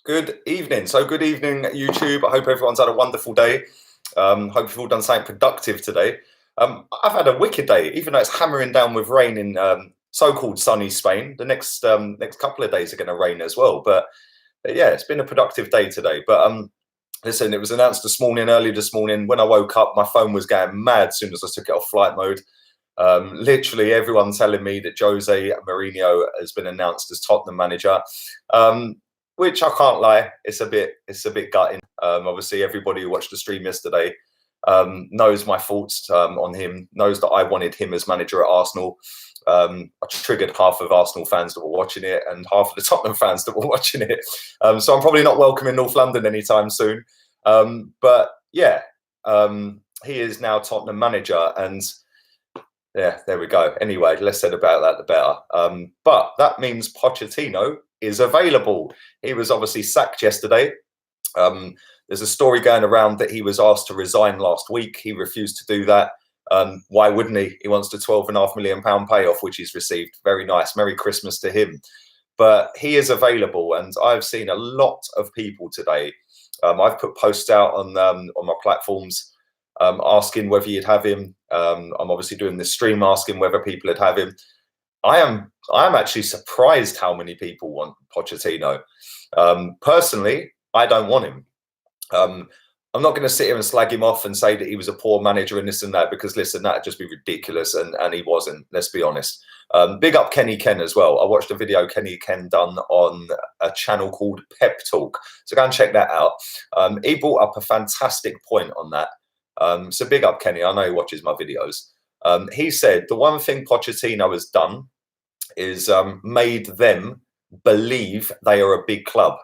Good evening. So good evening, YouTube. I hope everyone's had a wonderful day. Hope you've all done something productive today. I've had a wicked day, even though it's hammering down with rain in so-called sunny Spain. The next couple of days are going to rain as well. But yeah, it's been a productive day today. But listen, it was announced early this morning. When I woke up, my phone was going mad as soon as I took it off flight mode. Literally everyone telling me that Jose Mourinho has been announced as Tottenham manager. Which I can't lie, it's a bit gutting. Obviously, everybody who watched the stream yesterday knows my thoughts on him, knows that I wanted him as manager at Arsenal. I triggered half of Arsenal fans that were watching it and half of the Tottenham fans that were watching it. So I'm probably not welcome in North London anytime soon. But yeah, he is now Tottenham manager, and yeah, there we go. Anyway, less said about that, the better. But that means Pochettino is available. He was obviously sacked yesterday. There's a story going around that he was asked to resign last week. He refused to do that. Why wouldn't he? He wants the £12.5 million payoff, which he's received. Very nice. Merry Christmas to him. But he is available, and I've seen a lot of people today. I've put posts out on my platforms asking whether you'd have him. I'm obviously doing this stream asking whether people would have him. I am actually surprised how many people want Pochettino. Personally, I don't want him. I'm not going to sit here and slag him off and say that he was a poor manager and this and that, because listen, that'd just be ridiculous, and he wasn't. Let's be honest. Big up Kenny Ken as well. I watched a video Kenny Ken done on a channel called Pep Talk, so go and check that out. He brought up a fantastic point on that. So big up Kenny. I know he watches my videos. He said the one thing Pochettino has done is made them believe they are a big club.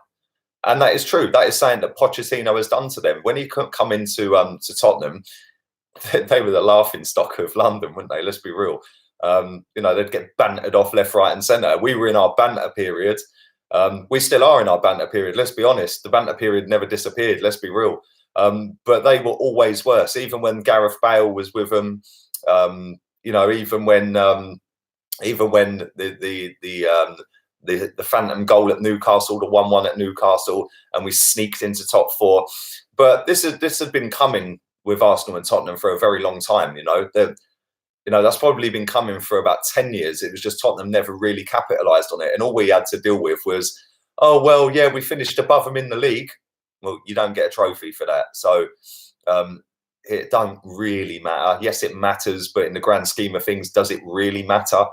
And that is true. That is something that Pochettino has done to them. When he couldn't come into to Tottenham, they were the laughing stock of London, weren't they? Let's be real. They'd get bantered off left, right and centre. We were in our banter period. We still are in our banter period. Let's be honest. The banter period never disappeared. Let's be real. But they were always worse. Even when Gareth Bale was with them, even when the phantom goal at Newcastle, the 1-1 at Newcastle, and we sneaked into top four. But this has been coming with Arsenal and Tottenham for a very long time. That's probably been coming for about 10 years. It was just Tottenham never really capitalised on it, and all we had to deal with was, oh well, yeah, we finished above them in the league. Well, you don't get a trophy for that. So it don't really matter. Yes, it matters, but in the grand scheme of things, does it really matter?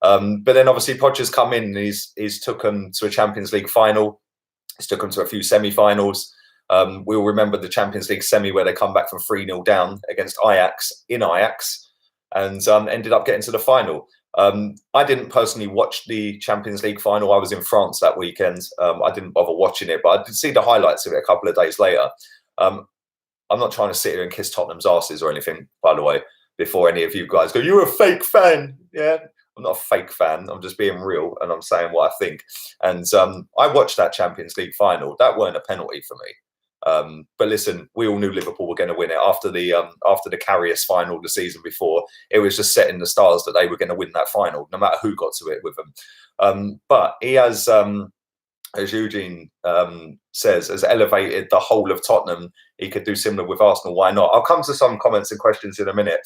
But then obviously Poch has come in and he's took them to a Champions League final. He's took them to a few semi-finals. We'll remember the Champions League semi where they come back from 3-0 down against Ajax in Ajax and ended up getting to the final. I didn't personally watch the Champions League final. I was in France that weekend. I didn't bother watching it, but I did see the highlights of it a couple of days later. I'm not trying to sit here and kiss Tottenham's asses or anything, by the way, before any of you guys go, you're a fake fan. Yeah, I'm not a fake fan. I'm just being real and I'm saying what I think. And I watched that Champions League final. That weren't a penalty for me. But listen, we all knew Liverpool were going to win it after the Carriers final the season before. It was just set in the stars that they were going to win that final, no matter who got to it with them. But he has, as Eugene says, has elevated the whole of Tottenham. He could do similar with Arsenal. Why not? I'll come to some comments and questions in a minute.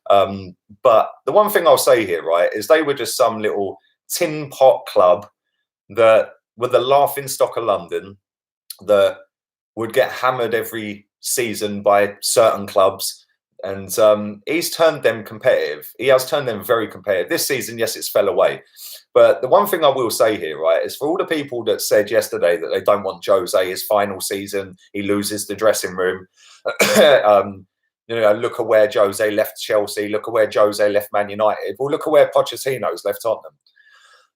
But the one thing I'll say here, right, is they were just some little tin pot club that were the laughing stock of London, that would get hammered every season by certain clubs. And he's turned them competitive. He has turned them very competitive. This season, yes, it's fell away. But the one thing I will say here, right, is for all the people that said yesterday that they don't want Jose, his final season, he loses the dressing room. Look at where Jose left Chelsea. Look at where Jose left Man United. Well, look at where Pochettino's left Tottenham.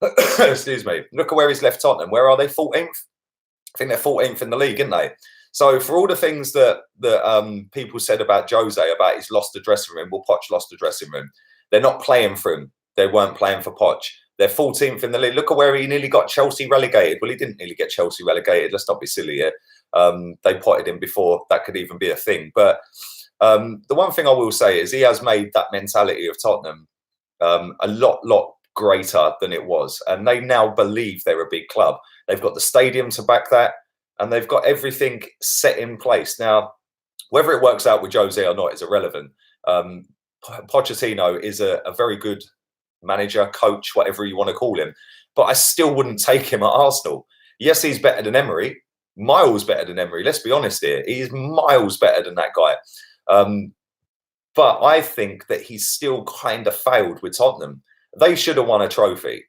Excuse me. Look at where he's left Tottenham. Where are they? 14th? I think they're 14th in the league, aren't they? So for all the things that people said about Jose, about he's lost the dressing room, well, Poch lost the dressing room. They're not playing for him. They weren't playing for Poch. They're 14th in the league. Look at where he nearly got Chelsea relegated. Well, he didn't nearly get Chelsea relegated. Let's not be silly here. They potted him before that could even be a thing. But the one thing I will say is he has made that mentality of Tottenham a lot greater than it was. And they now believe they're a big club. They've got the stadium to back that. and they've got everything set in place. Now, whether it works out with Jose or not is irrelevant. Pochettino is a very good manager, coach, whatever you want to call him, but I still wouldn't take him at Arsenal. Yes, he's better than Emery, miles better than Emery. Let's be honest here. He's miles better than that guy. But I think that he's still kind of failed with Tottenham. They should have won a trophy.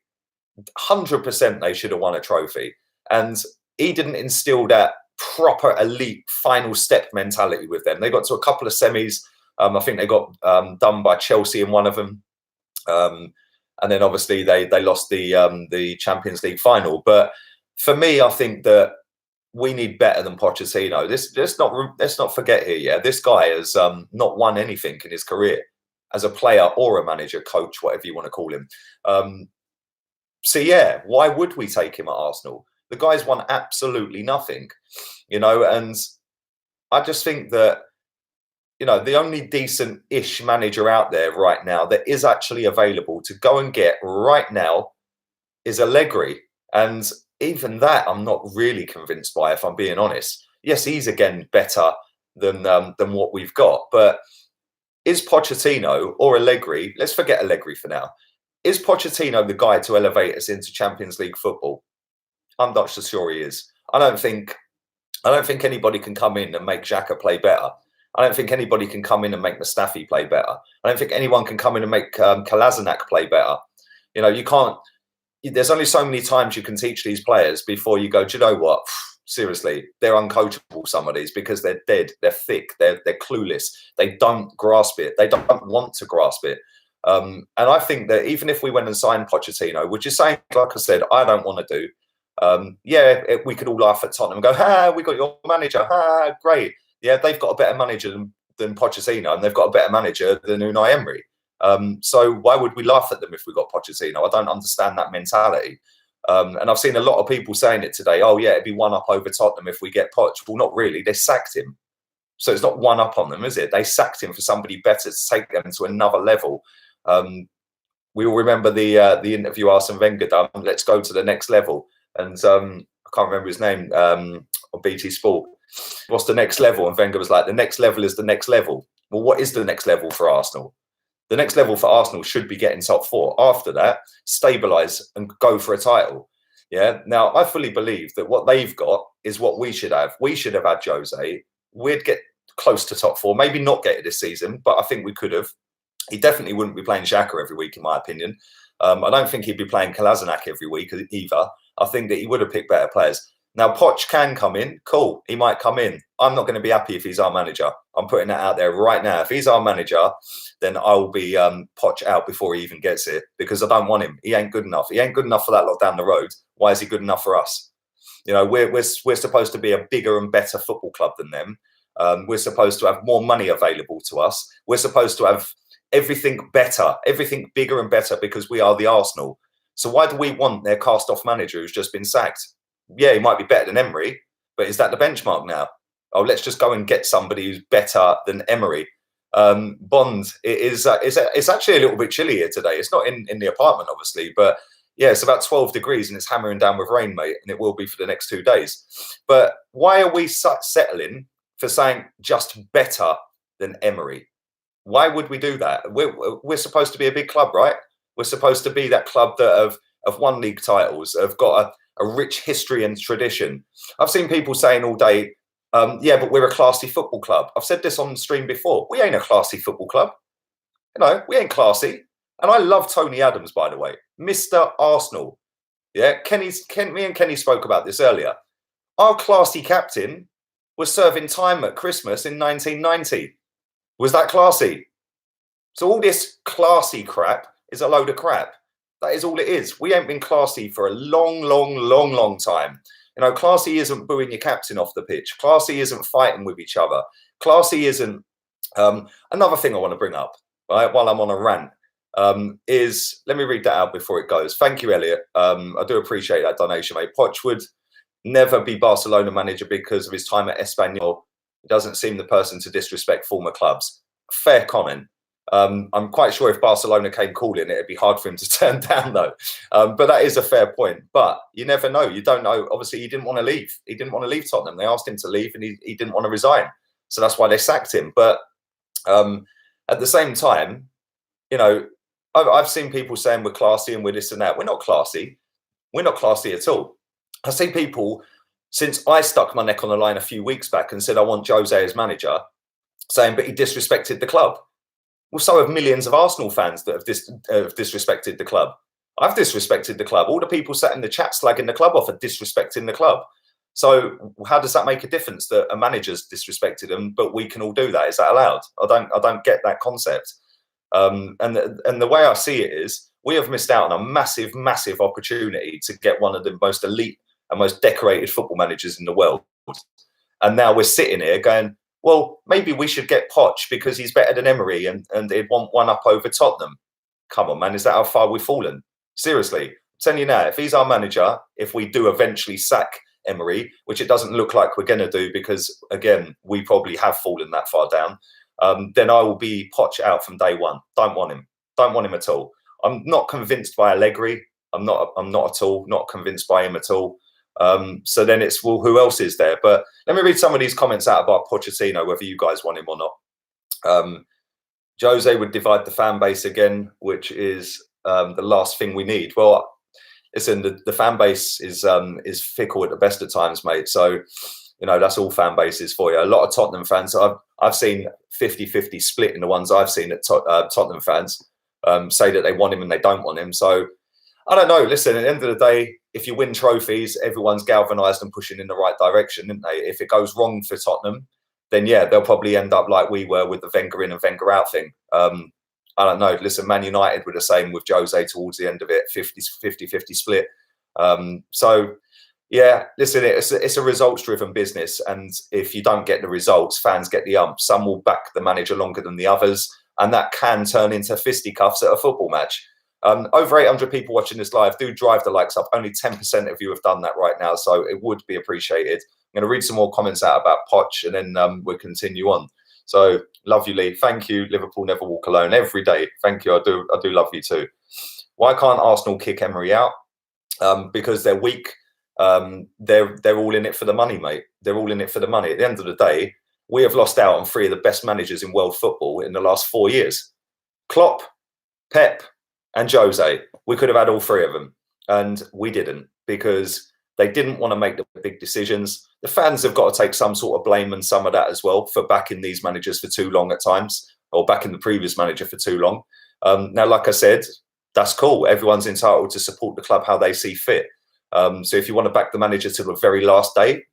100% they should have won a trophy. And he didn't instill that proper elite final step mentality with them. They got to a couple of semis. I think they got done by Chelsea in one of them. And then obviously they lost the Champions League final. But for me, I think that we need better than Pochettino. Let's not forget here, yeah, this guy has not won anything in his career as a player or a manager, coach, whatever you want to call him. So yeah, why would we take him at Arsenal? The guy's won absolutely nothing, you know, and I just think that, you know, the only decent-ish manager out there right now that is actually available to go and get right now is Allegri. And even that, I'm not really convinced by, if I'm being honest. Yes, he's again better than what we've got. But is Pochettino or Allegri, let's forget Allegri for now, is Pochettino the guy to elevate us into Champions League football? I'm not so sure he is. I don't think anybody can come in and make Xhaka play better. I don't think anybody can come in and make Mustafi play better. I don't think anyone can come in and make Kolasinac play better. You know, you can't. There's only so many times you can teach these players before you go, do you know what? Seriously, they're uncoachable, some of these, because they're dead, they're thick, they're clueless. They don't grasp it. They don't want to grasp it. And I think that even if we went and signed Pochettino, which is saying, like I said, I don't want to do, we could all laugh at Tottenham and go, ha, we got your manager, ha, great. Yeah, they've got a better manager than Pochettino, and they've got a better manager than Unai Emery. So why would we laugh at them if we got Pochettino? I don't understand that mentality. And I've seen a lot of people saying it today. Oh, yeah, it'd be one up over Tottenham if we get Poch. Well, not really. They sacked him. So it's not one up on them, is it? They sacked him for somebody better to take them to another level. We all remember the interview Arsene Wenger done, let's go to the next level. And I can't remember his name on BT Sport. What's the next level? And Wenger was like, the next level is the next level. Well, what is the next level for Arsenal? The next level for Arsenal should be getting top four. After that, stabilise and go for a title. Yeah. Now, I fully believe that what they've got is what we should have. We should have had Jose. We'd get close to top four. Maybe not get it this season, but I think we could have. He definitely wouldn't be playing Xhaka every week, in my opinion. I don't think he'd be playing Kolasinac every week either. I think that he would have picked better players. Now, Poch can come in. Cool. He might come in. I'm not going to be happy if he's our manager. I'm putting that out there right now. If he's our manager, then I will be Poch out before he even gets here, because I don't want him. He ain't good enough. He ain't good enough for that lot down the road. Why is he good enough for us? You know, we're supposed to be a bigger and better football club than them. We're supposed to have more money available to us. We're supposed to have everything better, everything bigger and better, because we are the Arsenal. So why do we want their cast-off manager who's just been sacked? Yeah, he might be better than Emery, but is that the benchmark now? Oh, let's just go and get somebody who's better than Emery. Bond, it's actually a little bit chilly here today. It's not in the apartment, obviously, but yeah, it's about 12 degrees and it's hammering down with rain, mate, and it will be for the next 2 days. But why are we settling for saying just better than Emery? Why would we do that? We're supposed to be a big club, right? We're supposed to be that club that have won league titles, have got a rich history and tradition. I've seen people saying all day, yeah, but we're a classy football club. I've said this on the stream before. We ain't a classy football club. You know, we ain't classy. And I love Tony Adams, by the way. Mr. Arsenal. Yeah, me and Kenny spoke about this earlier. Our classy captain was serving time at Christmas in 1990. Was that classy? So all this classy crap is a load of crap. That is all it is. We ain't been classy for a long time. You know, classy isn't booing your captain off the pitch. Classy isn't fighting with each other. Classy isn't... another thing I want to bring up, right, while I'm on a rant, is... Let me read that out before it goes. Thank you, Elliot. I do appreciate that donation, mate. Poch would never be Barcelona manager because of his time at Espanyol. He doesn't seem the person to disrespect former clubs. Fair comment. I'm quite sure if Barcelona came calling, it'd be hard for him to turn down, though. But that is a fair point. But you never know. You don't know. Obviously, he didn't want to leave. He didn't want to leave Tottenham. They asked him to leave, and he didn't want to resign. So that's why they sacked him. But at the same time, you know, I've seen people saying we're classy and we're this and that. We're not classy. We're not classy at all. I see people, since I stuck my neck on the line a few weeks back and said I want Jose as manager, saying, but he disrespected the club. Well, so have millions of Arsenal fans that have disrespected the club. I've disrespected the club. All the people sat in the chat slagging the club off are disrespecting the club. So how does that make a difference that a manager's disrespected them, but we can all do that? Is that allowed? I don't get that concept. And the way I see it is, we have missed out on a massive, massive opportunity to get one of the most elite and most decorated football managers in the world. And now we're sitting here going, well, maybe we should get Poch because he's better than Emery and they'd want one up over Tottenham. Come on, man. Is that how far we've fallen? Seriously. I'm telling you now, if he's our manager, if we do eventually sack Emery, which it doesn't look like we're going to do because, again, we probably have fallen that far down, then I will be Poch out from day one. Don't want him. Don't want him at all. I'm not convinced by Allegri. I'm not at all. Not convinced by him at all. So then it's, well, who else is there? But let me read some of these comments out about Pochettino, whether you guys want him or not. Jose would divide the fan base again, which is the last thing we need. Well, listen, the fan base is fickle at the best of times, mate. So, you know, that's all fan bases for you. A lot of Tottenham fans, I've seen 50-50 split in the ones I've seen at Tottenham fans say that they want him and they don't want him. So I don't know. Listen, at the end of the day, if you win trophies, everyone's galvanised and pushing in the right direction, isn't they? If it goes wrong for Tottenham, then yeah, they'll probably end up like we were with the Wenger in and Wenger out thing. I don't know. Listen, Man United were the same with Jose towards the end of it, 50-50 split. So yeah, listen, it's a results-driven business, and if you don't get the results, fans get the ump. Some will back the manager longer than the others, and that can turn into fisticuffs at a football match. Over 800 people watching this live. Do drive the likes up. Only 10% of you have done that right now, so it would be appreciated. I'm going to read some more comments out about Poch, and then we'll continue on. So, love you, Lee. Thank you. Liverpool never walk alone. Every day. Thank you. I do love you too. Why can't Arsenal kick Emery out? Because they're weak. They're all in it for the money, mate. They're all in it for the money. At the end of the day, we have lost out on three of the best managers in world football in the last 4 years. Klopp, Pep, and Jose. We could have had all three of them, and we didn't because they didn't want to make the big decisions. The fans have got to take some sort of blame and some of that as well for backing these managers for too long at times, or backing the previous manager for too long. Now, like I said, that's cool. Everyone's entitled to support the club how they see fit. So if you want to back the manager to the very last day,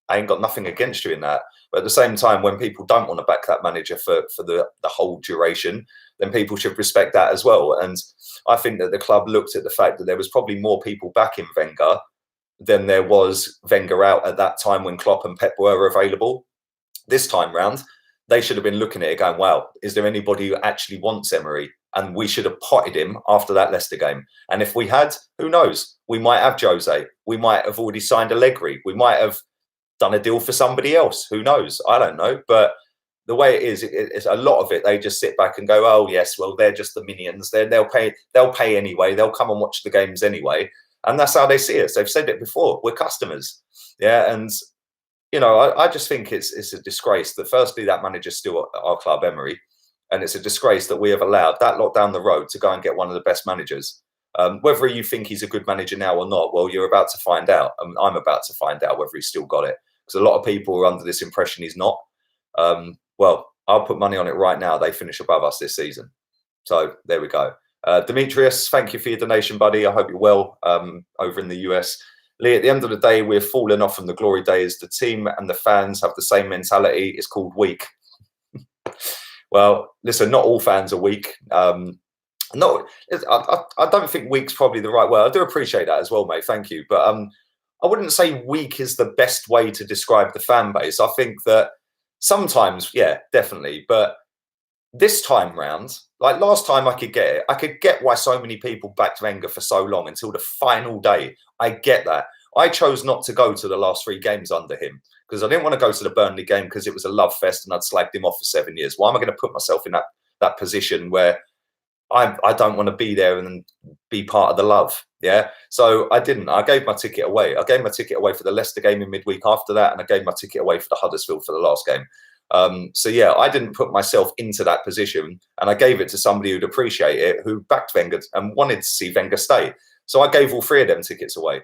I ain't got nothing against you in that. But at the same time, when people don't want to back that manager for the whole duration, then people should respect that as well. And I think that the club looked at the fact that there was probably more people backing Wenger than there was Wenger out at that time when Klopp and Pep were available. This time round, they should have been looking at it going, wow, is there anybody who actually wants Emery? And we should have potted him after that Leicester game. And if we had, who knows? We might have Jose. We might have already signed Allegri. We might have done a deal for somebody else. Who knows? I don't know. But the way it is, it's a lot of it. They just sit back and go, "Oh yes, well they're just the minions. They'll pay anyway. They'll come and watch the games anyway." And that's how they see us. They've said it before. We're customers. Yeah, and you know, I just think it's a disgrace that firstly that manager's still at our club, Emery, and it's a disgrace that we have allowed that lot down the road to go and get one of the best managers. Whether you think he's a good manager now or not, well, you're about to find out. I'm about to find out whether he's still got it. Because a lot of people are under this impression he's not. Well, I'll put money on it right now. They finish above us this season. So there we go. Demetrius, thank you for your donation, buddy. I hope you're well over in the US. Lee, at the end of the day, we're falling off from the glory days. The team and the fans have the same mentality. It's called weak. Well, listen, not all fans are weak. No, I don't think weak's probably the right word. I do appreciate that as well, mate. Thank you. But I wouldn't say weak is the best way to describe the fan base. I think that sometimes, yeah, definitely. But this time round, like last time, I could get it. I could get why so many people backed Wenger for so long until the final day. I get that. I chose not to go to the last three games under him because I didn't want to go to the Burnley game because it was a love fest and I'd slagged him off for 7 years. Why am I going to put myself in that position where I don't want to be there and be part of the love. Yeah. So I didn't. I gave my ticket away. I gave my ticket away for the Leicester game in midweek after that, and I gave my ticket away for the Huddersfield for the last game. So yeah, I didn't put myself into that position, and I gave it to somebody who'd appreciate it, who backed Wenger and wanted to see Wenger stay. So I gave all three of them tickets away.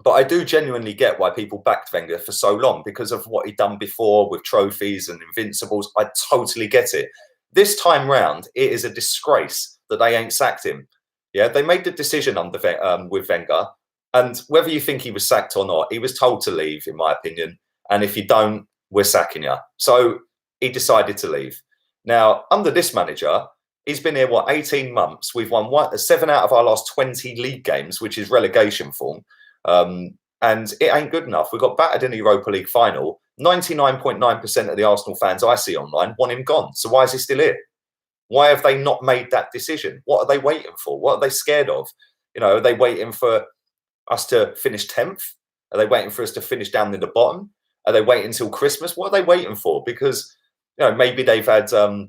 But I do genuinely get why people backed Wenger for so long, because of what he'd done before with trophies and invincibles. I totally get it. This time round, it is a disgrace that they ain't sacked him. Yeah, they made the decision under with Wenger, and whether you think he was sacked or not, he was told to leave, in my opinion. And if you don't, we're sacking you. So he decided to leave. Now, under this manager, he's been here, 18 months. We've won 7 out of our last 20 league games, which is relegation form. And it ain't good enough. We got battered in the Europa League final. 99.9% of the Arsenal fans I see online want him gone. So why is he still here? Why have they not made that decision? What are they waiting for? What are they scared of? Are they waiting for us to finish 10th? Are they waiting for us to finish down in the bottom? Are they waiting until Christmas? What are they waiting for? Because maybe they've had a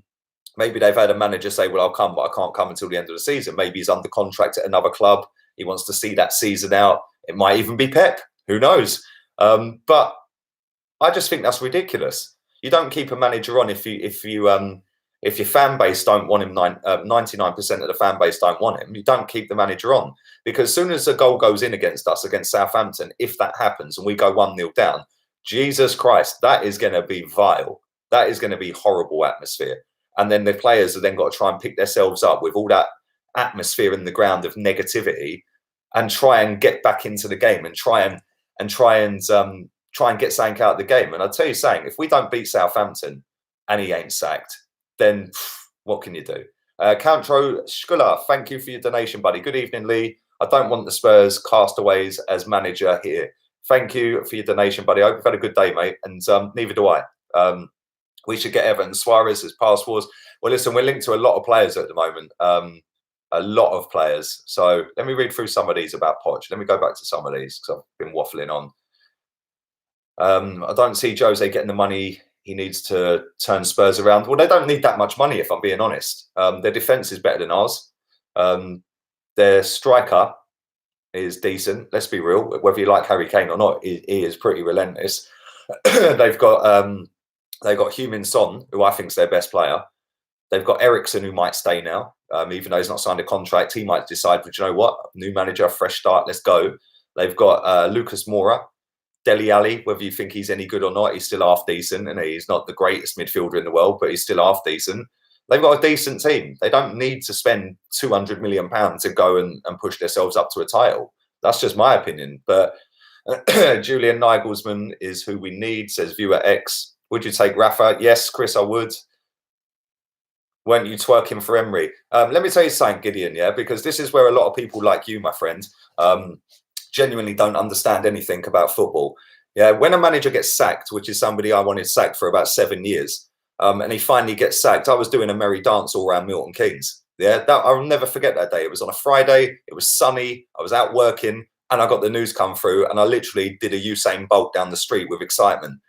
manager say, "Well, I'll come, but I can't come until the end of the season." Maybe he's under contract at another club. He wants to see that season out. It might even be Pep. Who knows? But I just think that's ridiculous. You don't keep a manager on if your fan base don't want him. 99% of the fan base don't want him. You don't keep the manager on, because as soon as a goal goes in against us, against Southampton, if that happens and we go 1-0 down, Jesus Christ, that is going to be vile. That is going to be horrible atmosphere. And then the players have then got to try and pick themselves up with all that atmosphere in the ground of negativity, and try and get back into the game and try and get something out of the game. And I'll tell you something, if we don't beat Southampton and he ain't sacked, then what can you do? Countro Skula, thank you for your donation, buddy. Good evening, Lee. I don't want the Spurs castaways as manager here. Thank you for your donation, buddy. I hope you've had a good day, mate. And neither do I. We should get Everton Suarez as passports. Well, listen, we're linked to a lot of players at the moment. A lot of players. So let me read through some of these about Poch. Let me go back to some of these because I've been waffling on. I don't see Jose getting the money he needs to turn Spurs around. Well, they don't need that much money, if I'm being honest. Their defence is better than ours. Their striker is decent. Let's be real. Whether you like Harry Kane or not, he is pretty relentless. They've got Heung-min Son, who I think is their best player. They've got Eriksen, who might stay now. Even though he's not signed a contract, he might decide, but you know what? New manager, fresh start, let's go. They've got Lucas Moura, Dele Alli, whether you think he's any good or not, he's still half decent. And he's not the greatest midfielder in the world, but he's still half decent. They've got a decent team. They don't need to spend £200 million to go and push themselves up to a title. That's just my opinion. But Julian Nagelsmann is who we need, says viewer X. Would you take Rafa? Yes, Chris, I would. Weren't you twerking for Emery? Let me tell you something, Gideon, yeah, because this is where a lot of people like you, my friend, genuinely don't understand anything about football. Yeah, when a manager gets sacked, which is somebody I wanted sacked for about 7 years, and he finally gets sacked, I was doing a merry dance all around Milton Keynes. Yeah, I'll never forget that day. It was on a Friday. It was sunny. I was out working, and I got the news come through, and I literally did a Usain Bolt down the street with excitement.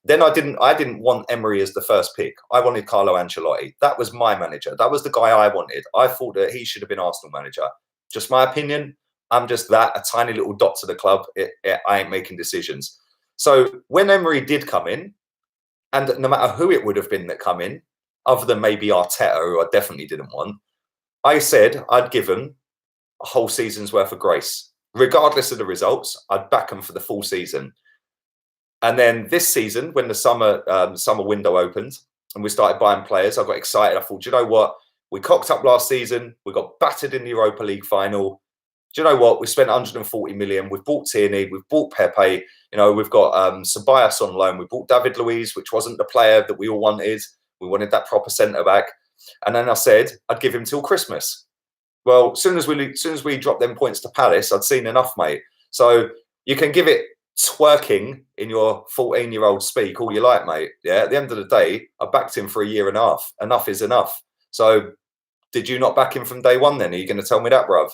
Then I didn't want Emery as the first pick. I wanted Carlo Ancelotti. That was my manager. That was the guy I wanted. I thought that he should have been Arsenal manager. Just my opinion. I'm just a tiny little dot to the club. I ain't making decisions. So when Emery did come in, and no matter who it would have been that come in, other than maybe Arteta, who I definitely didn't want, I said I'd give him a whole season's worth of grace. Regardless of the results, I'd back him for the full season. And then this season, when the summer window opened and we started buying players, I got excited. I thought, do you know what? We cocked up last season. We got battered in the Europa League final. Do you know what? We spent 140 million. We've bought Tierney. We've bought Pepe. We've got Ceballos on loan. We bought David Luiz, which wasn't the player that we all wanted. We wanted that proper centre back. And then I said I'd give him till Christmas. Well, as soon as we dropped them points to Palace, I'd seen enough, mate. So you can give it twerking in your 14-year-old speak all you like, mate. Yeah, at the end of the day, I backed him for a year and a half. Enough is enough. So did you not back him from day one then? Are you going to tell me that, bruv?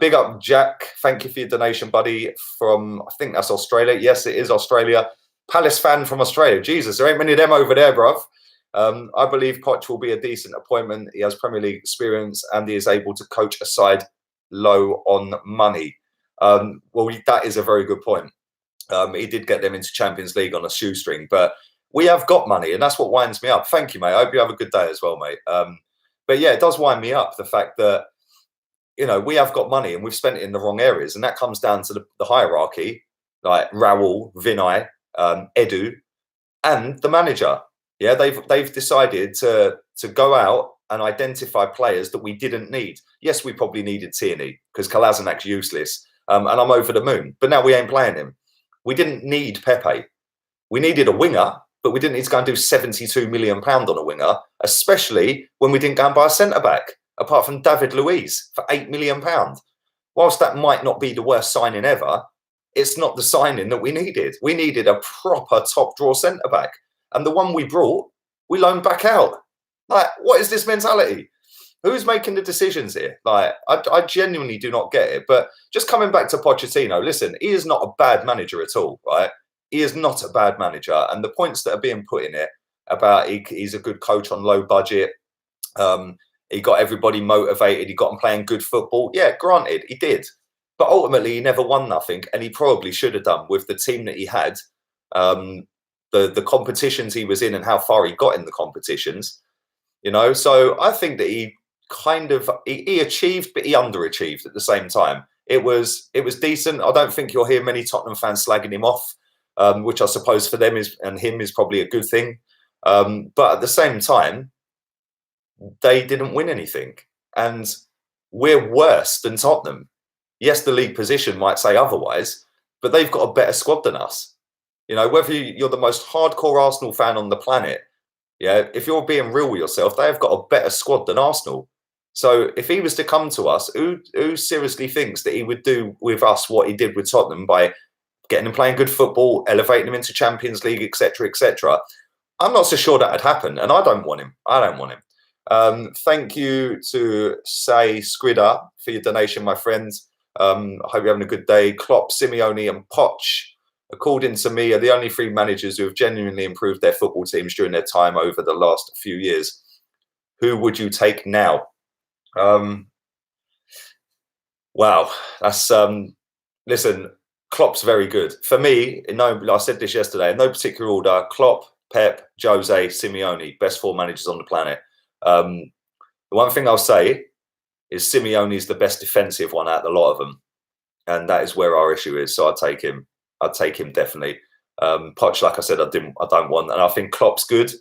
Big up, Jack. Thank you for your donation, buddy, from, I think that's Australia. Yes, it is Australia. Palace fan from Australia. Jesus, there ain't many of them over there, bruv. I believe Poch will be a decent appointment. He has Premier League experience and he is able to coach a side low on money. Well, that is a very good point. He did get them into Champions League on a shoestring, but we have got money, and that's what winds me up. Thank you, mate. I hope you have a good day as well, mate. But yeah, it does wind me up, the fact that, you know, we have got money and we've spent it in the wrong areas, and that comes down to the hierarchy, like Raul, Vinay, Edu, and the manager. Yeah, they've decided to go out and identify players that we didn't need. Yes, we probably needed Tierney because Kolasinac's useless, and I'm over the moon. But now we ain't playing him. We didn't need Pepe. We needed a winger, but we didn't need to go and do £72 million on a winger, especially when we didn't go and buy a centre-back, apart from David Luiz for £8 million. Whilst that might not be the worst signing ever, it's not the signing that we needed. We needed a proper top-draw centre-back. And the one we brought, we loaned back out. Like, what is this mentality? Who's making the decisions here? Like, I genuinely do not get it. But just coming back to Pochettino, listen, he is not a bad manager at all, right? He is not a bad manager. And the points that are being put in it about he's a good coach on low budget, he got everybody motivated, he got them playing good football. Yeah, granted, he did. But ultimately, he never won nothing. And he probably should have done with the team that he had, the competitions he was in and how far he got in the competitions. You know, so I think that he achieved, but he underachieved at the same time. It was decent. I don't think you'll hear many Tottenham fans slagging him off, which I suppose for them is probably a good thing. But at the same time, they didn't win anything, and we're worse than Tottenham. Yes, the league position might say otherwise, but they've got a better squad than us. You know, whether you're the most hardcore Arsenal fan on the planet, yeah, if you're being real with yourself, they have got a better squad than Arsenal. So if he was to come to us, who seriously thinks that he would do with us what he did with Tottenham by getting them playing good football, elevating them into Champions League, etc., etc.? I'm not so sure that would happen, and I don't want him. I don't want him. Thank you to Say Squidder for your donation, my friends. I hope you're having a good day. Klopp, Simeone, and Poch, according to me, are the only three managers who have genuinely improved their football teams during their time over the last few years. Who would you take now? Wow, that's listen, Klopp's very good. For me, I said this yesterday, in no particular order, Klopp, Pep, Jose, Simeone, best four managers on the planet. The one thing I'll say is Simeone's the best defensive one out of the lot of them. And that is where our issue is. So I'd take him. I'd take him definitely. Poch, like I said, I don't want. And I think Klopp's good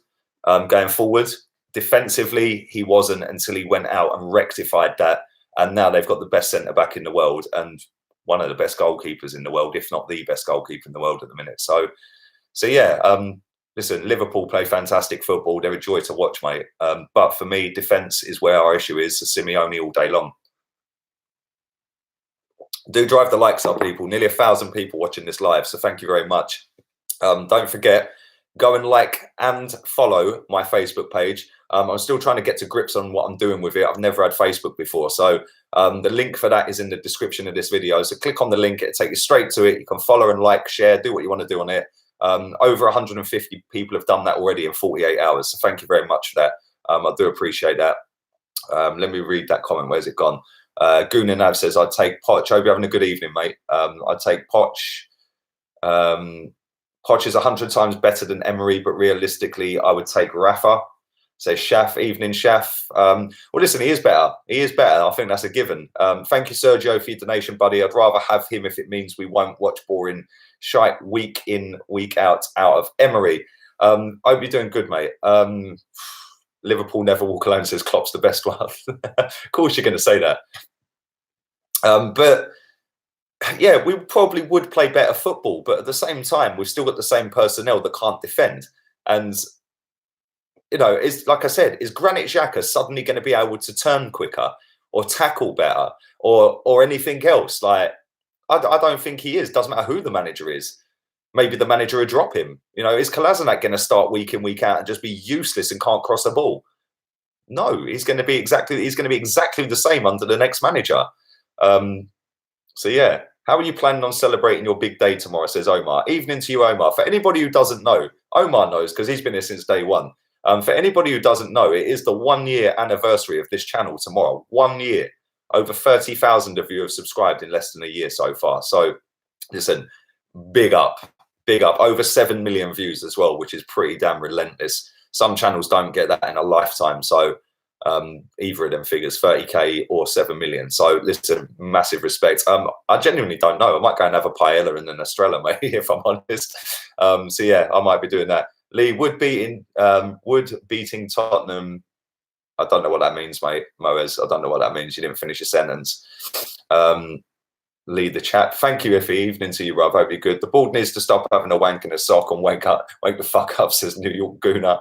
going forward. Defensively, he wasn't until he went out and rectified that. And now they've got the best centre-back in the world and one of the best goalkeepers in the world, if not the best goalkeeper in the world at the minute. So yeah, listen, Liverpool play fantastic football. They're a joy to watch, mate. But for me, defence is where our issue is. So Simeone all day long. Do drive the likes up, people. Nearly 1,000 people watching this live. So thank you very much. Don't forget, go and like and follow my Facebook page. I'm still trying to get to grips on what I'm doing with it. I've never had Facebook before. So the link for that is in the description of this video. So click on the link. It'll take you straight to it. You can follow and like, share, do what you want to do on it. Over 150 people have done that already in 48 hours. So thank you very much for that. I do appreciate that. Let me read that comment. Where's it gone? Gooner says, I'd take Poch. Hope you're having a good evening, mate. I'd take Poch. Poch is 100 times better than Emery, but realistically, I would take Rafa. Says Shaf, evening Shaf. Well, listen, he is better. He is better. I think that's a given. Thank you, Sergio, for your donation, buddy. I'd rather have him if it means we won't watch boring shite week in, week out of Emery. I hope you're doing good, mate. Liverpool never walk alone, says Klopp's the best one. Of course you're going to say that. But yeah, we probably would play better football, but at the same time, we've still got the same personnel that can't defend. And, you know, it's like I said, is Granit Xhaka suddenly going to be able to turn quicker or tackle better or anything else? Like, I don't think he is. Doesn't matter who the manager is. Maybe the manager would drop him. You know, is Kolasinac going to start week in, week out and just be useless and can't cross the ball? No, he's going to be exactly the same under the next manager. So yeah, how are you planning on celebrating your big day tomorrow? Says Omar. Evening to you, Omar. For anybody who doesn't know, Omar knows because he's been here since day one. For anybody who doesn't know, it is the 1 year anniversary of this channel tomorrow. 1 year. Over 30,000 of you have subscribed in less than a year so far. So listen, big up. Big up. Over 7 million views as well, which is pretty damn relentless. Some channels don't get that in a lifetime. So either of them figures, 30k or 7 million. So listen, massive respect. I genuinely don't know. I might go and have a paella and an Estrella, maybe, if I'm honest. So yeah, I might be doing that. Lee, Wood beating Tottenham. I don't know what that means, mate. Moez, I don't know what that means. You didn't finish your sentence. Lead the chat. Thank you, Iffy. Evening to you, Rob. Hope you're good. The board needs to stop having a wank in a sock and wake the fuck up, says New York Gooner.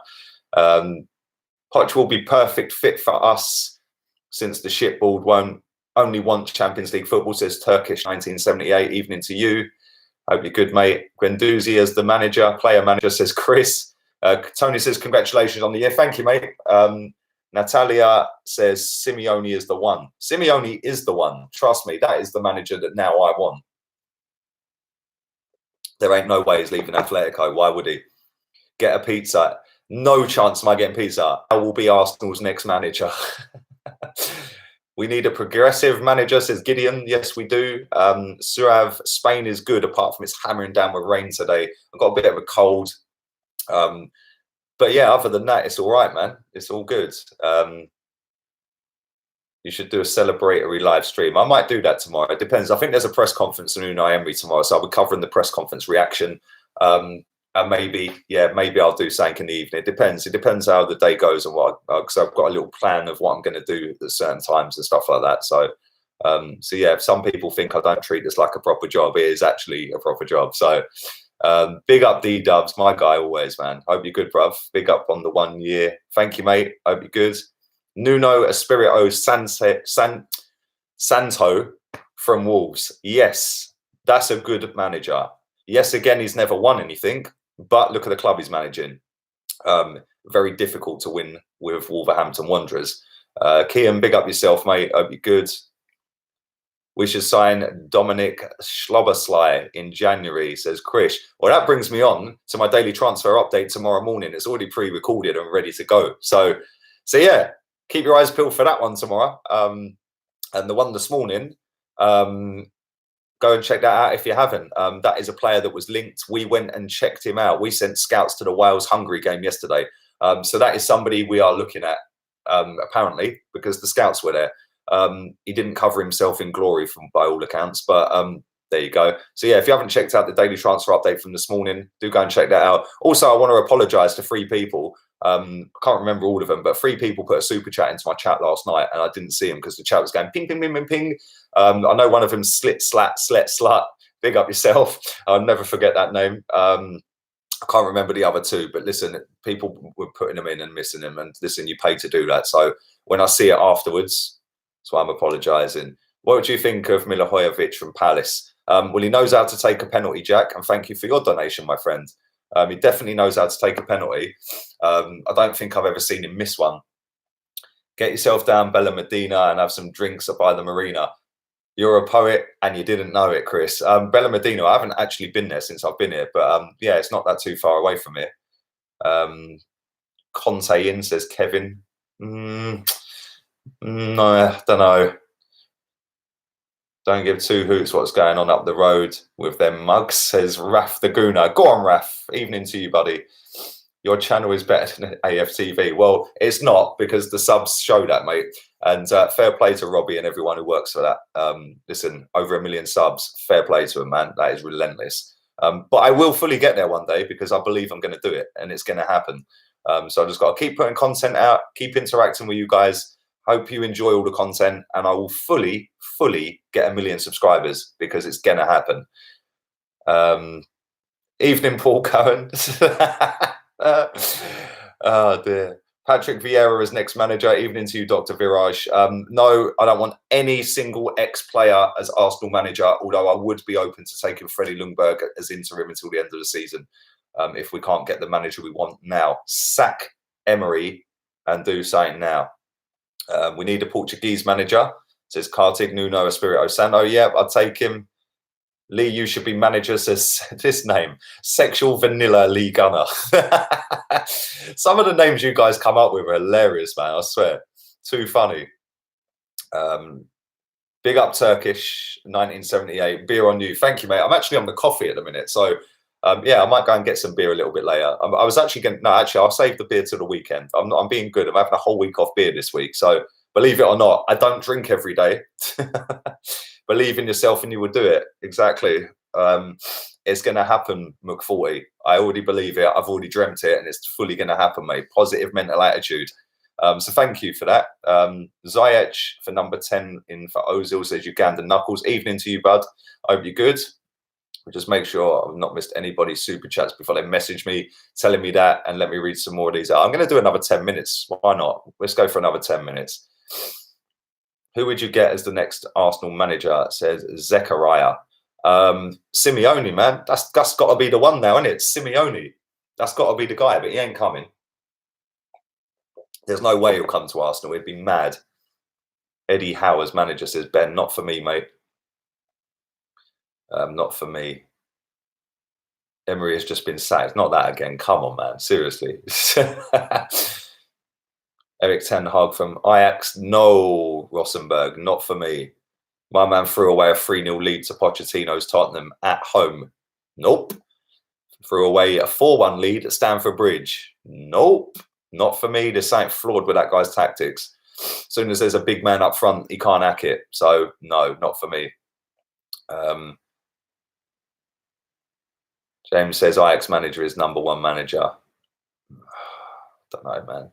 Poch will be perfect fit for us since the shitboard won't only want Champions League football, says Turkish 1978. Evening to you. Hope you're good, mate. Guendouzi as the player manager, says Chris. Tony says, congratulations on the year. Thank you, mate. Natalia says, Simeone is the one. Simeone is the one. Trust me, that is the manager that now I want. There ain't no way he's leaving Atletico. Why would he? Get a pizza. No chance am I getting pizza. I will be Arsenal's next manager. We need a progressive manager, says Gideon. Yes, we do. Suav, Spain is good, apart from it's hammering down with rain today. I've got a bit of a cold. But yeah, other than that, it's all right, man. It's all good. You should do a celebratory live stream. I might do that tomorrow. It depends. I think there's a press conference in Unai Emery tomorrow, so I'll be covering the press conference reaction. And maybe I'll do something in the evening. It depends. It depends how the day goes and what. Because I've got a little plan of what I'm going to do at certain times and stuff like that. So, so yeah. If some people think I don't treat this like a proper job, it is actually a proper job. So, big up D Dubs, my guy always, man. Hope you're good, bruv. Big up on the 1 year. Thank you, mate. Hope you're good. Nuno Espirito Santo from Wolves. Yes, that's a good manager. Yes, again, he's never won anything. But look at the club he's managing. Very difficult to win with Wolverhampton Wanderers. Kian, big up yourself, mate. Hope you're good. We should sign Dominic Schlobersly in January, says Krish. Well, that brings me on to my daily transfer update tomorrow morning. It's already pre-recorded and ready to go. So yeah, keep your eyes peeled for that one tomorrow. And the one this morning, go and check that out if you haven't. That is a player that was linked. We went and checked him out. We sent scouts to the Wales-Hungary game yesterday. So that is somebody we are looking at, apparently, because the scouts were there. He didn't cover himself in glory by all accounts, but there you go. So yeah, if you haven't checked out the daily transfer update from this morning, do go and check that out. Also, I want to apologise to 3 people. I can't remember all of them, but 3 people put a super chat into my chat last night and I didn't see them because the chat was going ping, ping, ping, ping, ping. I know one of them, slut. Big up yourself. I'll never forget that name. I can't remember the other 2, but listen, people were putting them in and missing them. And listen, you pay to do that. So when I see it afterwards, that's why I'm apologising. What would you think of Milivojevic from Palace? Well, he knows how to take a penalty, Jack. And thank you for your donation, my friend. He definitely knows how to take a penalty. I don't think I've ever seen him miss one. Get yourself down Bella Medina and have some drinks by the marina. You're a poet and you didn't know it, Chris. Bella Medina, I haven't actually been there since I've been here, but yeah, it's not that too far away from here. Conte in, says Kevin. No, I don't know. Don't give 2 hoots what's going on up the road with them mugs, says Raf the Gooner. Go on, Raf. Evening to you, buddy. Your channel is better than AFTV. Well, it's not, because the subs show that, mate. And fair play to Robbie and everyone who works for that. Listen, over 1 million subs. Fair play to him, man. That is relentless. But I will fully get there one day because I believe I'm going to do it and it's going to happen. So I just got to keep putting content out, keep interacting with you guys. Hope you enjoy all the content, and I will fully get 1 million subscribers because it's going to happen. Evening, Paul Cohen. Oh, dear. Patrick Vieira as next manager. Evening to you, Dr. Viraj. No, I don't want any single ex-player as Arsenal manager, although I would be open to taking Freddie Ljungberg as interim until the end of the season if we can't get the manager we want now. Sack Emery and do something now. We need a Portuguese manager, says Kartik Nuno Espirito Santo. Yeah, I'll take him. Lee, you should be manager, says this name, Sexual Vanilla Lee Gunner. Some of the names you guys come up with are hilarious, man, I swear. Too funny. Big up Turkish, 1978. Beer on you. Thank you, mate. I'm actually on the coffee at the minute. So, yeah, I might go and get some beer a little bit later. I was actually going to, no, actually, I'll save the beer till the weekend. I'm being good. I'm having a whole week off beer this week. So, believe it or not, I don't drink every day. Believe in yourself and you will do it. Exactly. It's going to happen, McForty. I already believe it. I've already dreamt it and it's fully going to happen, mate. Positive mental attitude. So thank you for that. Ziyech for number 10 in for Ozil says Uganda Knuckles. Evening to you, bud. I hope you're good. We'll just make sure I've not missed anybody's super chats before they message me telling me that, and let me read some more of these out. I'm going to do another 10 minutes. Why not? Let's go for another 10 minutes. Who would you get as the next Arsenal manager? Says Zechariah. Simeone, man. That's got to be the one now, isn't it? Simeone. That's got to be the guy, but he ain't coming. There's no way he'll come to Arsenal. He'd be mad. Eddie Howe as manager, says Ben. Not for me, mate. Not for me. Emery has just been sacked. Not that again. Come on, man. Seriously. Eric Ten Hag from Ajax. No, Rosenberg. Not for me. My man threw away a 3-0 lead to Pochettino's Tottenham at home. Nope. Threw away a 4-1 lead at Stamford Bridge. Nope. Not for me. There's something flawed with that guy's tactics. As soon as there's a big man up front, he can't hack it. So, no, not for me. James says Ajax manager is number one manager. Don't know, man.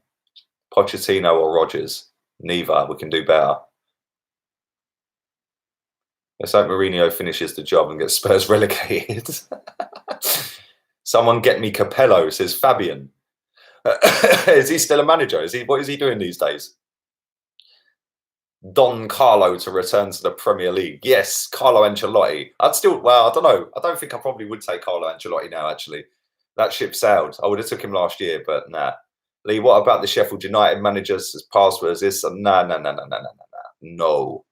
Pochettino or Rodgers? Neither. We can do better. Let's hope Mourinho finishes the job and gets Spurs relegated. Someone get me Capello, says Fabian. Is he still a manager? What is he doing these days? Don Carlo to return to the Premier League. Yes, Carlo Ancelotti. I don't know. I don't think I probably would take Carlo Ancelotti now, actually. That ship sailed. I would have took him last year, but nah. Lee, what about the Sheffield United managers as passwords? No.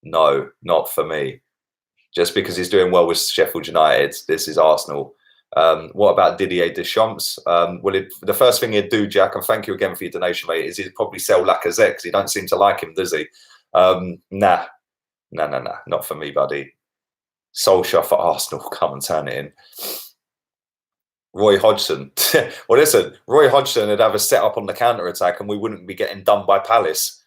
No, not for me. Just because he's doing well with Sheffield United, this is Arsenal. What about Didier Deschamps? The first thing he'd do, Jack, and thank you again for your donation, mate, is he'd probably sell Lacazette because he don't seem to like him, does he? Nah, not for me, buddy. Solskjaer for Arsenal, come and turn it in. Roy Hodgson. Well, listen, Roy Hodgson would have a set up on the counter-attack and we wouldn't be getting done by Palace.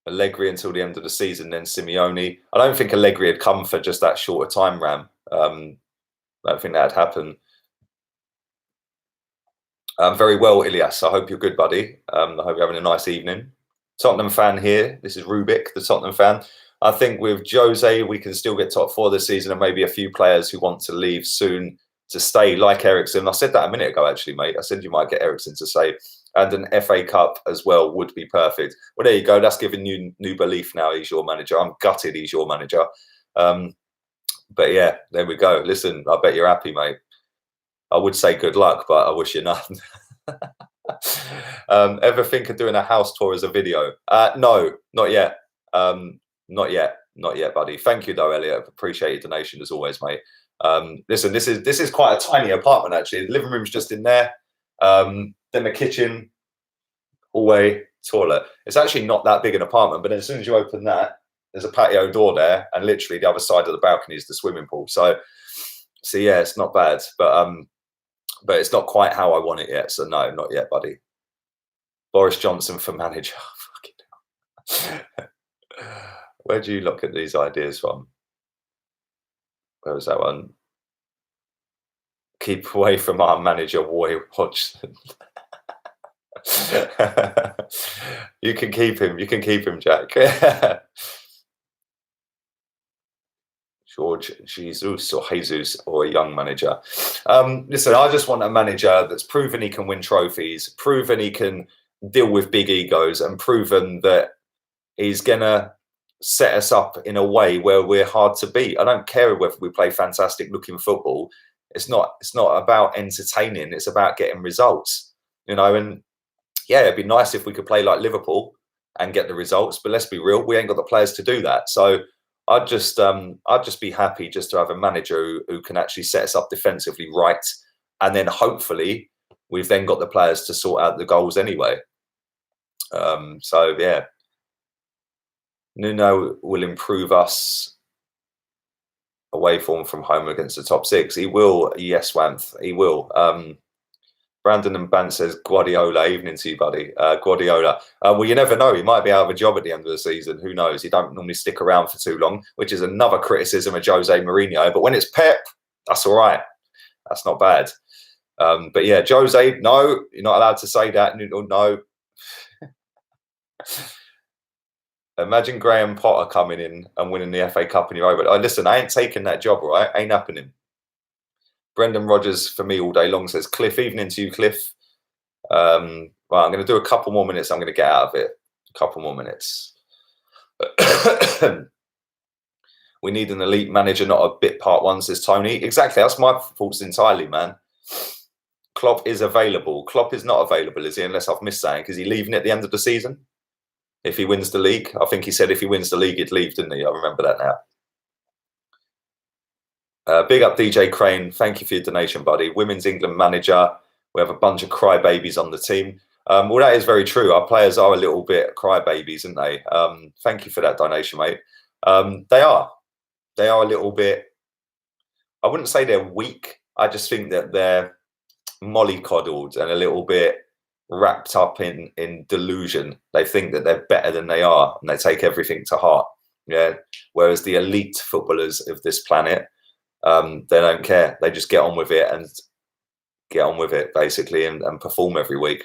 Allegri until the end of the season, then Simeone. I don't think Allegri had come for just that shorter time, Ram. I don't think that had happened. Very well, Ilias. I hope you're good, buddy. I hope you're having a nice evening. Tottenham fan here. This is Rubik, the Tottenham fan. I think with Jose, we can still get top four this season and maybe a few players who want to leave soon to stay, like Eriksen. I said that a minute ago, actually, mate. I said you might get Eriksen to stay. And an FA Cup as well would be perfect. Well, there you go. That's giving you new belief now. He's your manager. I'm gutted he's your manager. But yeah, there we go. Listen, I bet you're happy, mate. I would say good luck, but I wish you none. Ever think of doing a house tour as a video? No, not yet. Not yet, buddy. Thank you, though, Elliot. Appreciate your donation as always, mate. Listen, this is quite a tiny apartment, actually. The living room's just in there. Then the kitchen, hallway, toilet. It's actually not that big an apartment, but as soon as you open that, there's a patio door there, and literally the other side of the balcony is the swimming pool. So yeah, it's not bad, but it's not quite how I want it yet. So no, not yet, buddy. Boris Johnson for manager. Where do you look at these ideas from? Where was that one? Keep away from our manager, Roy Hodgson. You can keep him. You can keep him, Jack. George Jesus or a young manager. Listen, I just want a manager that's proven he can win trophies, proven he can deal with big egos, and proven that he's gonna set us up in a way where we're hard to beat. I don't care whether we play fantastic looking football. It's not about entertaining. It's about getting results, you know. And yeah, it'd be nice if we could play like Liverpool and get the results. But let's be real, we ain't got the players to do that. So I'd just be happy just to have a manager who can actually set us up defensively right, and then hopefully we've then got the players to sort out the goals anyway. So yeah, Nuno will improve us away form from home against the top six. He will, yes, Wanth, he will. Brandon and Bant says Guardiola. Evening to you, buddy. Guardiola. Well, you never know. He might be out of a job at the end of the season. Who knows? He don't normally stick around for too long, which is another criticism of Jose Mourinho. But when it's Pep, that's all right. That's not bad. But yeah, Jose, no, you're not allowed to say that. No. Imagine Graham Potter coming in and winning the FA Cup and you're over. Listen, I ain't taking that job, right? Ain't happening. Brendan Rogers for me all day long says, Cliff, evening to you, Cliff. Well, I'm going to do a couple more minutes. I'm going to get out of it. A couple more minutes. We need an elite manager, not a bit part one, says Tony. Exactly. That's my thoughts entirely, man. Klopp is available. Klopp is not available, is he? Unless I've missed something. Is he leaving at the end of the season? If he wins the league? I think he said if he wins the league, he'd leave, didn't he? I remember that now. Big up DJ Crane. Thank you for your donation, buddy. Women's England manager. We have a bunch of crybabies on the team. Well, that is very true. Our players are a little bit crybabies, aren't they? Thank you for that donation, mate. They are. They are a little bit. I wouldn't say they're weak. I just think that they're mollycoddled and a little bit wrapped up in delusion. They think that they're better than they are, and they take everything to heart. Yeah. Whereas the elite footballers of this planet, they don't care. They just get on with it basically and perform every week.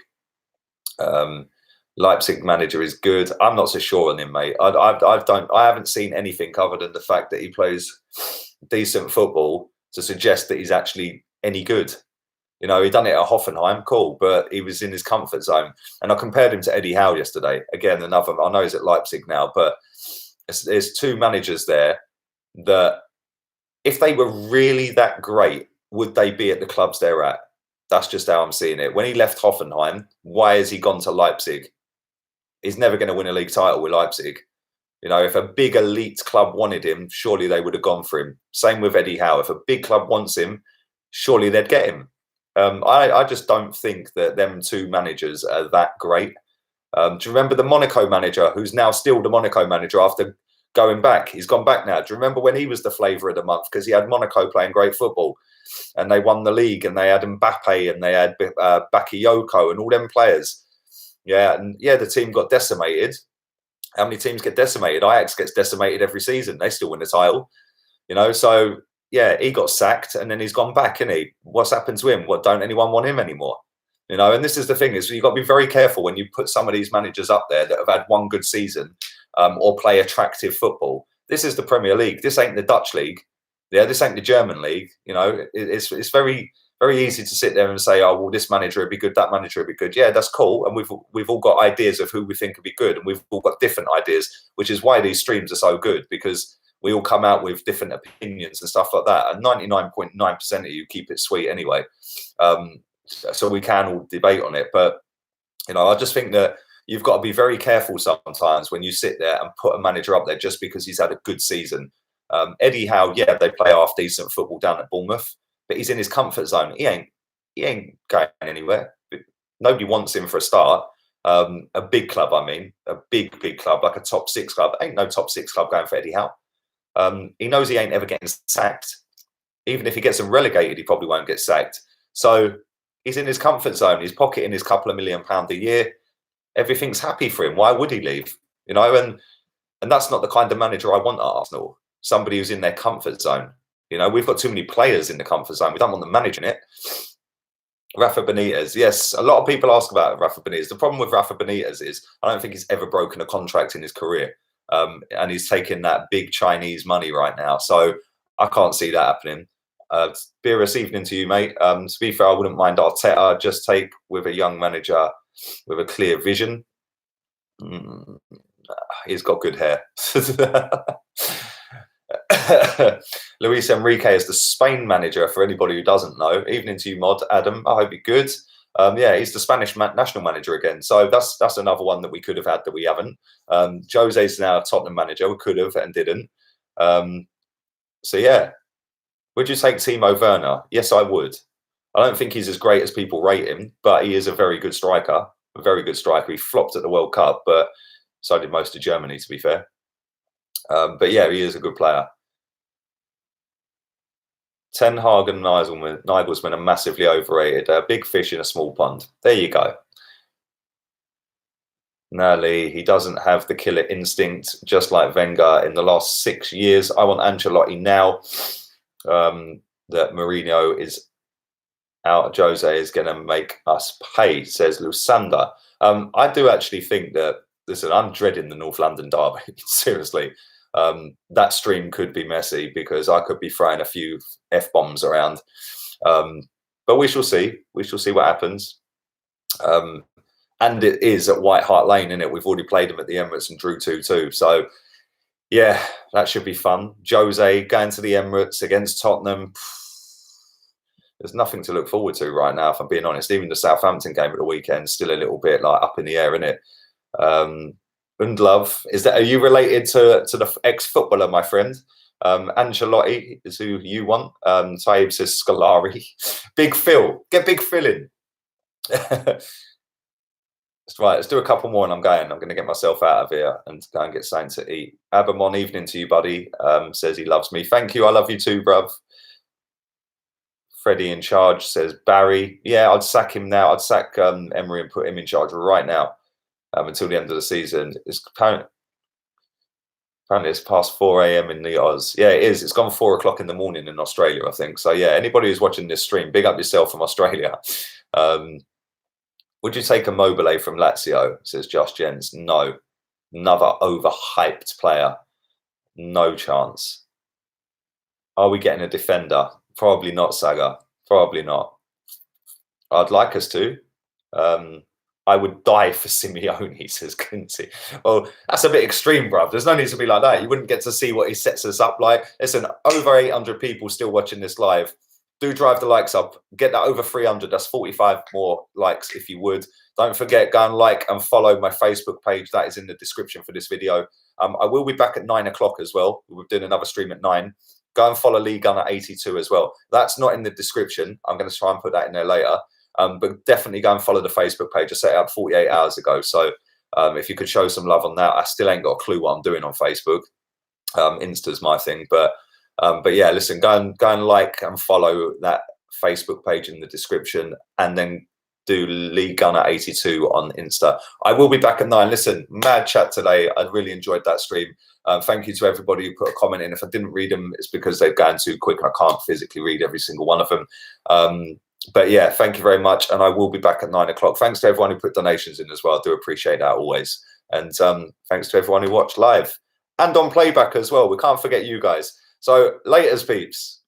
Leipzig manager is good. I'm not so sure on him, mate. I haven't seen anything other than the fact that he plays decent football to suggest that he's actually any good. You know, he done it at Hoffenheim, cool, but he was in his comfort zone. And I compared him to Eddie Howe yesterday. Again, another. I know he's at Leipzig now, but there's two managers there that, if they were really that great, would they be at the clubs they're at? That's just how I'm seeing it. When he left Hoffenheim, why has he gone to Leipzig? He's never going to win a league title with Leipzig. You know, if a big elite club wanted him, surely they would have gone for him. Same with Eddie Howe. If a big club wants him, surely they'd get him. I just don't think that them two managers are that great. Do you remember the Monaco manager, who's now still the Monaco manager after going back? He's gone back now. Do you remember when he was the flavour of the month because he had Monaco playing great football and they won the league and they had Mbappe and they had Bakayoko and all them players? Yeah, and yeah, the team got decimated. How many teams get decimated? Ajax gets decimated every season. They still win the title, you know. So yeah, he got sacked and then he's gone back, isn't he? What's happened to him? What, don't anyone want him anymore? You know, and this is the thing, is you've got to be very careful when you put some of these managers up there that have had one good season or play attractive football. This is the Premier League. This ain't the Dutch league. Yeah, this ain't the German league. You know, it's very, very easy to sit there and say, oh, well, this manager would be good, that manager would be good. Yeah, that's cool. And we've all got ideas of who we think would be good. And we've all got different ideas, which is why these streams are so good, because we all come out with different opinions and stuff like that. And 99.9% of you keep it sweet anyway. So we can all debate on it. But, you know, I just think that you've got to be very careful sometimes when you sit there and put a manager up there just because he's had a good season. Eddie Howe, yeah, they play half decent football down at Bournemouth, but he's in his comfort zone. He ain't going anywhere. Nobody wants him for a start. A big club, I mean, a big club, like a top six club. Ain't no top six club going for Eddie Howe. He knows he ain't ever getting sacked. Even if he gets them relegated, he probably won't get sacked. So he's in his comfort zone. He's pocketing his couple of £1 million a year. Everything's happy for him. Why would he leave? You know, and that's not the kind of manager I want at Arsenal. Somebody who's in their comfort zone. You know, we've got too many players in the comfort zone. We don't want them managing it. Rafa Benitez. Yes, a lot of people ask about Rafa Benitez. The problem with Rafa Benitez is I don't think he's ever broken a contract in his career. And he's taking that big Chinese money right now. So I can't see that happening. Beerus, evening to you, mate. To be fair, I wouldn't mind Arteta. Just take with a young manager with a clear vision. He's got good hair. Luis Enrique is the Spain manager, for anybody who doesn't know. Evening to you, Mod. Adam, I hope you're good. Yeah, he's the Spanish national manager again. So that's another one that we could have had that we haven't. Jose's now a Tottenham manager. We could have and didn't. So yeah, would you take Timo Werner? Yes, I would. I don't think he's as great as people rate him, but he is a very good striker. A very good striker. He flopped at the World Cup, but so did most of Germany, to be fair. But yeah, he is a good player. Ten Hag and Nagelsmann are massively overrated. A big fish in a small pond. There you go. Nally, he doesn't have the killer instinct, just like Wenger in the last 6 years. I want Ancelotti now. That Mourinho is out. Jose is going to make us pay, says Lusander. I do actually think that, listen, I'm dreading the North London derby. Seriously. That stream could be messy because I could be throwing a few F-bombs around. But we shall see. We shall see what happens. And it is at White Hart Lane, isn't it? We've already played them at the Emirates and drew 2-2. So, yeah, that should be fun. Jose going to the Emirates against Tottenham. There's nothing to look forward to right now, if I'm being honest. Even the Southampton game at the weekend, still a little bit like up in the air, isn't it? Undlove, are you related to the ex-footballer, my friend? Ancelotti is who you want. S.Teov says Scolari. Big Phil. Get Big Phil in. Right, let's do a couple more and I'm going to get myself out of here and go and get something to eat. Abamon, evening to you, buddy. Says he loves me. Thank you. I love you too, bruv. Freddie in charge, says Barry. Yeah, I'd sack him now. I'd sack Emery and put him in charge right now until the end of the season. It's apparently it's past 4 a.m. in the Oz. Yeah, it is. It's gone 4 o'clock in the morning in Australia, I think. So yeah, anybody who's watching this stream, big up yourself from Australia. Would you take a Mobile from Lazio? Says Josh Jens. No. Another overhyped player. No chance. Are we getting a defender? Probably not, Saga. Probably not. I'd like us to. I would die for Simeone, says Quincy. Well, that's a bit extreme, bruv. There's no need to be like that. You wouldn't get to see what he sets us up like. Listen, over 800 people still watching this live. Do drive the likes up. Get that over 300. That's 45 more likes if you would. Don't forget, go and like and follow my Facebook page. That is in the description for this video. I will be back at 9 o'clock as well. We're doing another stream at 9. Go and follow Lee Gunner 82 as well. That's not in the description. I'm going to try and put that in there later. But definitely go and follow the Facebook page. I set it up 48 hours ago. So if you could show some love on that. I still ain't got a clue what I'm doing on Facebook. Insta's my thing. But yeah, listen, go and like and follow that Facebook page in the description, and then do Lee Gunner 82 on Insta. I will be back at 9. Listen, mad chat today. I really enjoyed that stream. Thank you to everybody who put a comment in. If I didn't read them, it's because they've gone too quick and I can't physically read every single one of them. But yeah, thank you very much. And I will be back at 9 o'clock. Thanks to everyone who put donations in as well. I do appreciate that always. And thanks to everyone who watched live and on playback as well. We can't forget you guys. So laters, peeps.